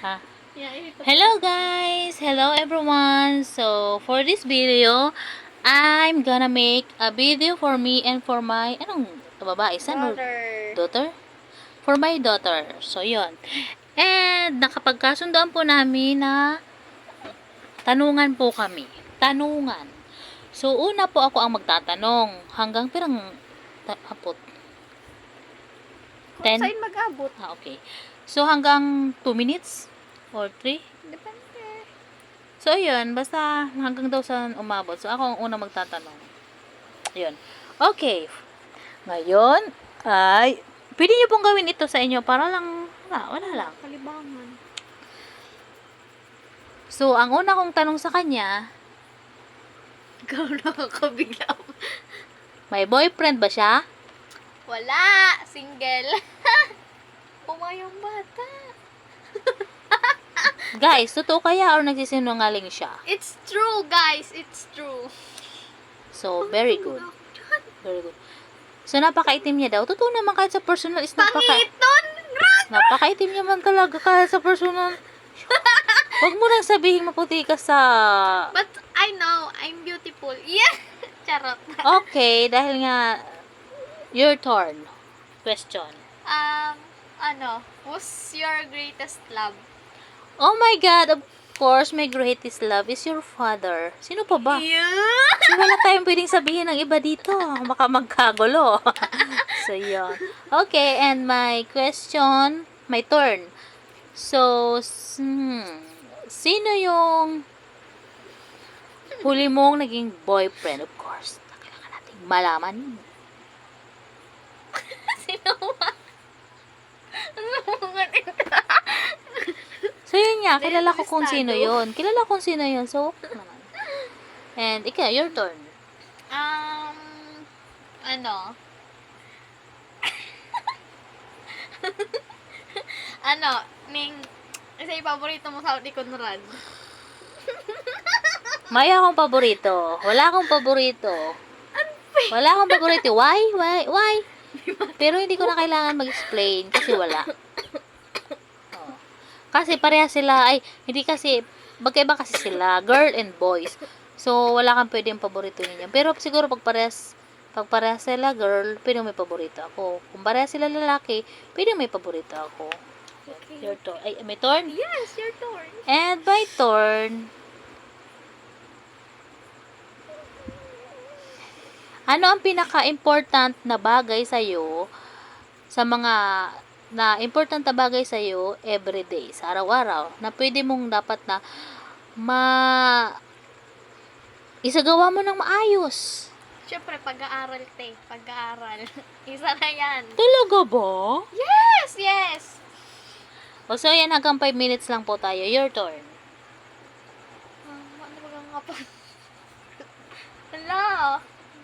Ha? Yeah, Hello guys! Hello everyone! So, for this video, I'm gonna make a video for me and for my, babae, son or daughter. daughter? For my daughter. So, yon. And, nakapagkasundoan po namin na tanungan po kami. Tanungan. So, una po ako ang magtatanong. Hanggang pirang hapot. Kung 10? saan mag-abot. Okay. So, hanggang 2 minutes? Or 3? Depende. So, yun. Basta hanggang daw sa umabot. So, ako ang unang magtatanong. Yun. Okay. Ngayon, ay, pwede nyo pong gawin ito sa inyo para lang, wala lang. Kalibangan. So, ang una kong tanong sa kanya, Ikaw nakakabigla. may boyfriend ba siya? Wala. Single. Pumayang bata. Guys, totoo kaya or nagsisinungaling siya? It's true, guys. It's true. So, very good. Very good. So, napakaitim niya daw. Totoo naman kahit sa personal is Pangit nun! napakaitim niya man talaga kahit sa personal. Huwag mo nang sabihin maputi ka sa... But I know, I'm beautiful. Yeah! Charot. Okay, dahil nga, your turn. Question. Who's your greatest love? Oh my God, of course, my greatest love is your father. Sino pa ba? Yeah! So, wala tayong pwedeng sabihin ng iba dito. Baka magkagulo. So, yun. Okay, and my question, my turn. So, sino yung huli mong naging boyfriend? Of course, kailangan nating malaman yun. Sino ba? So, yun nga, kilala ko Then, kung sino listado. yun. Kilala kung sino yun. So, naman. And, ikaw, your turn. Ano? Isa yung paborito mo sa ni Conrad. May akong paborito. Wala akong paborito. Wala akong paborito. Why? Why? Pero hindi ko na kailangan mag-explain kasi wala. Oh. Kasi pareha sila, hindi kasi, magkaiba kasi sila, girl and boys. So, wala kang pwedeng paborito ninyo. Pero siguro pag parehas sila girl, pwedeng may paborito ako. Kung parehas sila lalaki, pwedeng may paborito ako. Okay. Your turn. Ay, may turn? Yes, your turn. And my turn. Ano ang pinaka-important na bagay sa'yo sa mga important na bagay sa'yo everyday, sa araw-araw, na pwede mong dapat na isagawa mo ng maayos? Siyempre, pag-aaral, te. Pag-aaral. Isa na yan. Talaga ba? Yes, yes. O so, yan, hanggang 5 minutes lang po tayo. Your turn. Ano ba ang hapot? Hala.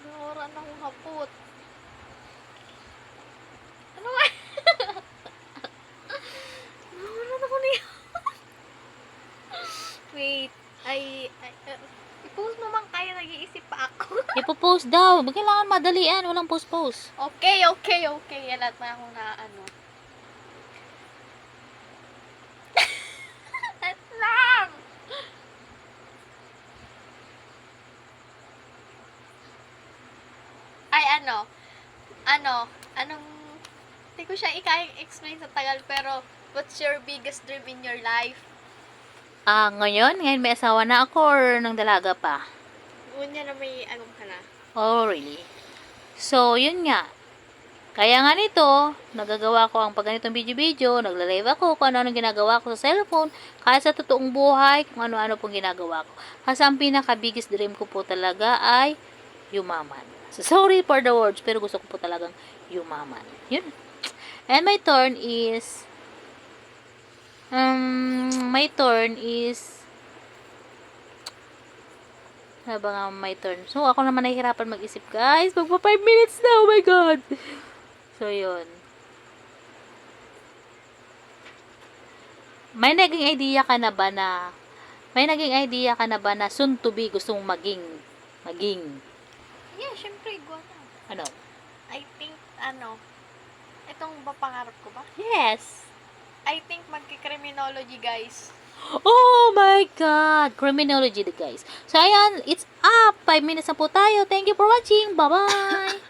Nawaran akong hapot. Ano ba? Nawaran ako niya. Wait. I-post mo man kayo. Nag-iisip pa ako. Ipopost daw. Kailangan madalian. Walang post-post. Okay. Alat na ako na ano. At lang! Anong, hindi ko siya i-explain sa tagal, pero what's your biggest dream in your life? Ngayon may asawa na ako or nang dalaga pa? Unya na may agam ka na. Oh, really? So, yun nga. Kaya nga nito, nagagawa ko ang pagganitong video-video, nagla-live ako kung ano-ano ginagawa ko sa cellphone, kahit sa totoong buhay, kung ano-ano pong ginagawa ko. Kasi ang pinaka-biggest dream ko po talaga ay yumaman. So, sorry for the words, pero gusto ko po talagang yumaman. Yun. And my turn is, ano ba nga my turn? So, ako naman nahihirapan mag-isip, guys. Magpa 5 minutes na. Oh my God. So, yun. May naging idea ka na ba na soon to be gusto mong maging? Yeah, syempre, iguana. Ano? I think, itong ba pangarap ko ba? Yes. I think magki-criminology, guys. Oh my God! Criminology, guys. So, ayan. It's up. 5 minutes na po tayo. Thank you for watching. Bye-bye!